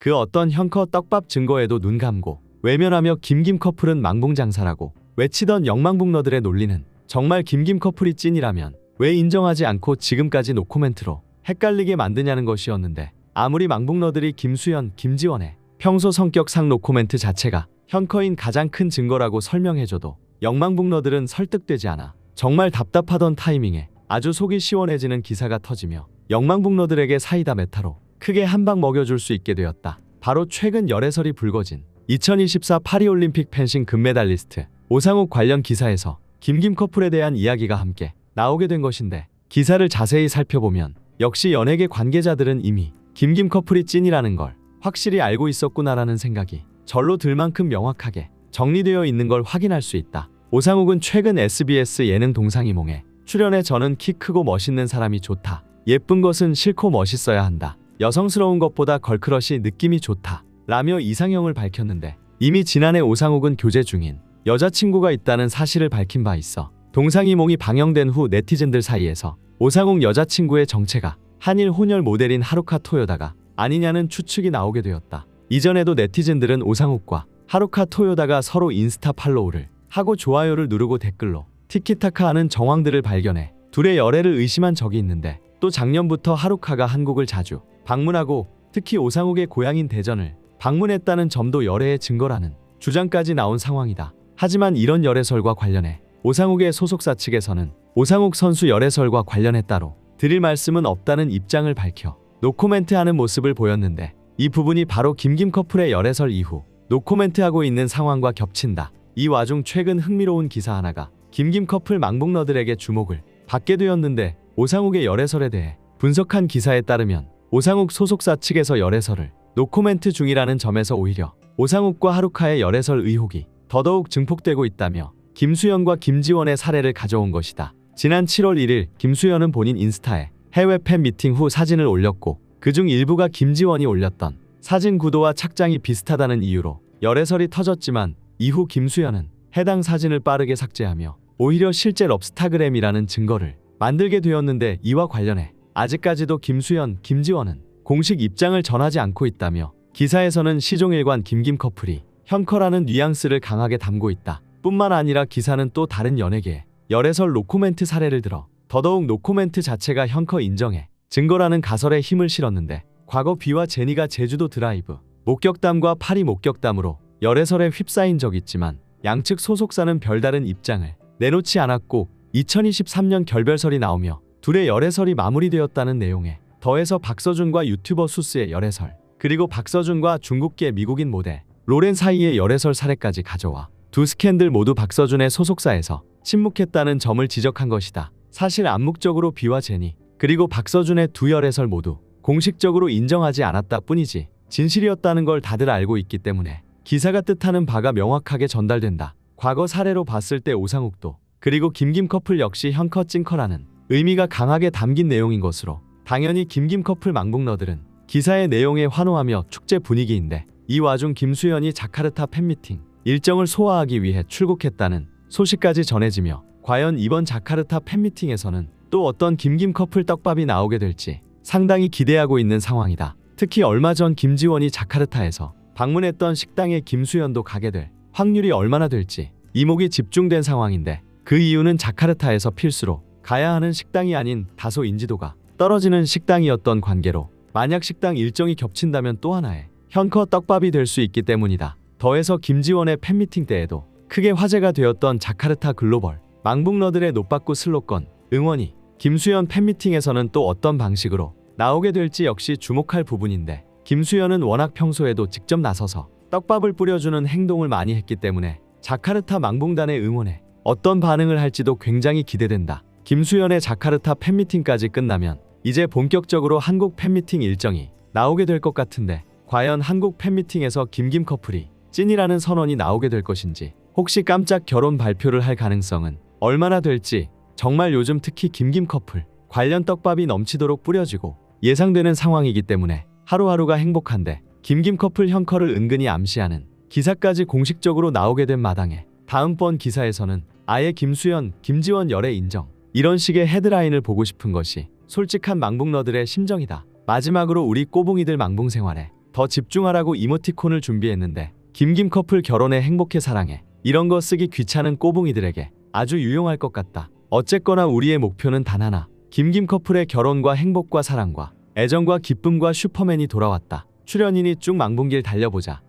그 어떤 현커 떡밥 증거에도 눈 감고 외면하며 김김 커플은 망봉장사라고 외치던 영망북러들의 논리는 정말 김김 커플이 찐이라면 왜 인정하지 않고 지금까지 노코멘트로 헷갈리게 만드냐는 것이었는데, 아무리 망북러들이 김수현, 김지원의 평소 성격상 노코멘트 자체가 현커인 가장 큰 증거라고 설명해줘도 영망북러들은 설득되지 않아 정말 답답하던 타이밍에 아주 속이 시원해지는 기사가 터지며 영망북러들에게 사이다 메타로 크게 한 방 먹여줄 수 있게 되었다. 바로 최근 열애설이 불거진 2024 파리올림픽 펜싱 금메달리스트 오상욱 관련 기사에서 김김 커플에 대한 이야기가 함께 나오게 된 것인데, 기사를 자세히 살펴보면 역시 연예계 관계자들은 이미 김김 커플이 찐이라는 걸 확실히 알고 있었구나라는 생각이 절로 들 만큼 명확하게 정리되어 있는 걸 확인할 수 있다. 오상욱은 최근 SBS 예능 동상이몽에 출연해 저는 키 크고 멋있는 사람이 좋다. 예쁜 것은 싫고 멋있어야 한다. 여성스러운 것보다 걸크러시 느낌이 좋다. 라며 이상형을 밝혔는데, 이미 지난해 오상욱은 교제 중인 여자친구가 있다는 사실을 밝힌 바 있어 동상이몽이 방영된 후 네티즌들 사이에서 오상욱 여자친구의 정체가 한일 혼혈 모델인 하루카 토요다가 아니냐는 추측이 나오게 되었다. 이전에도 네티즌들은 오상욱과 하루카 토요다가 서로 인스타 팔로우를 하고 좋아요를 누르고 댓글로 티키타카하는 정황들을 발견해 둘의 열애를 의심한 적이 있는데, 또 작년부터 하루카가 한국을 자주 방문하고 특히 오상욱의 고향인 대전을 방문했다는 점도 열애의 증거라는 주장까지 나온 상황이다. 하지만 이런 열애설과 관련해 오상욱의 소속사 측에서는 오상욱 선수 열애설과 관련해 따로 드릴 말씀은 없다는 입장을 밝혀 노코멘트하는 모습을 보였는데, 이 부분이 바로 김김 커플의 열애설 이후 노코멘트하고 있는 상황과 겹친다. 이 와중 최근 흥미로운 기사 하나가 김김 커플 망북러들에게 주목을 받게 되었는데, 오상욱의 열애설에 대해 분석한 기사에 따르면 오상욱 소속사 측에서 열애설을 노코멘트 중이라는 점에서 오히려 오상욱과 하루카의 열애설 의혹이 더더욱 증폭되고 있다며 김수현과 김지원의 사례를 가져온 것이다. 지난 7월 1일 김수현은 본인 인스타에 해외 팬 미팅 후 사진을 올렸고, 그중 일부가 김지원이 올렸던 사진 구도와 착장이 비슷하다는 이유로 열애설이 터졌지만, 이후 김수현은 해당 사진을 빠르게 삭제하며 오히려 실제 럽스타그램이라는 증거를 만들게 되었는데, 이와 관련해 아직까지도 김수현, 김지원은 공식 입장을 전하지 않고 있다며 기사에서는 시종일관 김김 커플이 현커라는 뉘앙스를 강하게 담고 있다. 뿐만 아니라 기사는 또 다른 연예계의 열애설 노코멘트 사례를 들어 더더욱 노코멘트 자체가 현커 인정의 증거라는 가설에 힘을 실었는데, 과거 비와 제니가 제주도 드라이브 목격담과 파리 목격담으로 열애설에 휩싸인 적 있지만 양측 소속사는 별다른 입장을 내놓지 않았고, 2023년 결별설이 나오며 둘의 열애설이 마무리되었다는 내용에 더해서 박서준과 유튜버 수스의 열애설, 그리고 박서준과 중국계 미국인 모델 로렌 사이의 열애설 사례까지 가져와 두 스캔들 모두 박서준의 소속사에서 침묵했다는 점을 지적한 것이다. 사실 암묵적으로 비와 제니 그리고 박서준의 두 열애설 모두 공식적으로 인정하지 않았다 뿐이지 진실이었다는 걸 다들 알고 있기 때문에 기사가 뜻하는 바가 명확하게 전달된다. 과거 사례로 봤을 때 오상욱도 그리고 김김 커플 역시 현커 찐커라는 의미가 강하게 담긴 내용인 것으로, 당연히 김김 커플 망북러들은 기사의 내용에 환호하며 축제 분위기인데, 이 와중 김수현이 자카르타 팬미팅 일정을 소화하기 위해 출국했다는 소식까지 전해지며, 과연 이번 자카르타 팬미팅에서는 또 어떤 김김 커플 떡밥이 나오게 될지 상당히 기대하고 있는 상황이다. 특히 얼마 전 김지원이 자카르타에서 방문했던 식당에 김수현도 가게 될 확률이 얼마나 될지 이목이 집중된 상황인데, 그 이유는 자카르타에서 필수로 가야 하는 식당이 아닌 다소 인지도가 떨어지는 식당이었던 관계로, 만약 식당 일정이 겹친다면 또 하나의 현커 떡밥이 될 수 있기 때문이다. 더해서 김지원의 팬미팅 때에도 크게 화제가 되었던 자카르타 글로벌 망북러들의 노빠꾸 슬로건 응원이 김수현 팬미팅에서는 또 어떤 방식으로 나오게 될지 역시 주목할 부분인데, 김수현은 워낙 평소에도 직접 나서서 떡밥을 뿌려주는 행동을 많이 했기 때문에 자카르타 망봉단의 응원에 어떤 반응을 할지도 굉장히 기대된다. 김수현의 자카르타 팬미팅까지 끝나면 이제 본격적으로 한국 팬미팅 일정이 나오게 될 것 같은데, 과연 한국 팬미팅에서 김김 커플이 찐이라는 선언이 나오게 될 것인지, 혹시 깜짝 결혼 발표를 할 가능성은 얼마나 될지, 정말 요즘 특히 김김 커플 관련 떡밥이 넘치도록 뿌려지고 예상되는 상황이기 때문에 하루하루가 행복한데, 김김 커플 현커를 은근히 암시하는 기사까지 공식적으로 나오게 된 마당에 다음번 기사에서는 아예 김수현, 김지원 열애 인정, 이런 식의 헤드라인을 보고 싶은 것이 솔직한 망북러들의 심정이다. 마지막으로 우리 꼬붕이들 망봉 생활에 더 집중하라고 이모티콘을 준비했는데 김김 커플 결혼해 행복해 사랑해. 이런 거 쓰기 귀찮은 꼬붕이들에게 아주 유용할 것 같다. 어쨌거나 우리의 목표는 단 하나. 김김 커플의 결혼과 행복과 사랑과 애정과 기쁨과 슈퍼맨이 돌아왔다. 출연인이 쭉 망bun길 달려보자.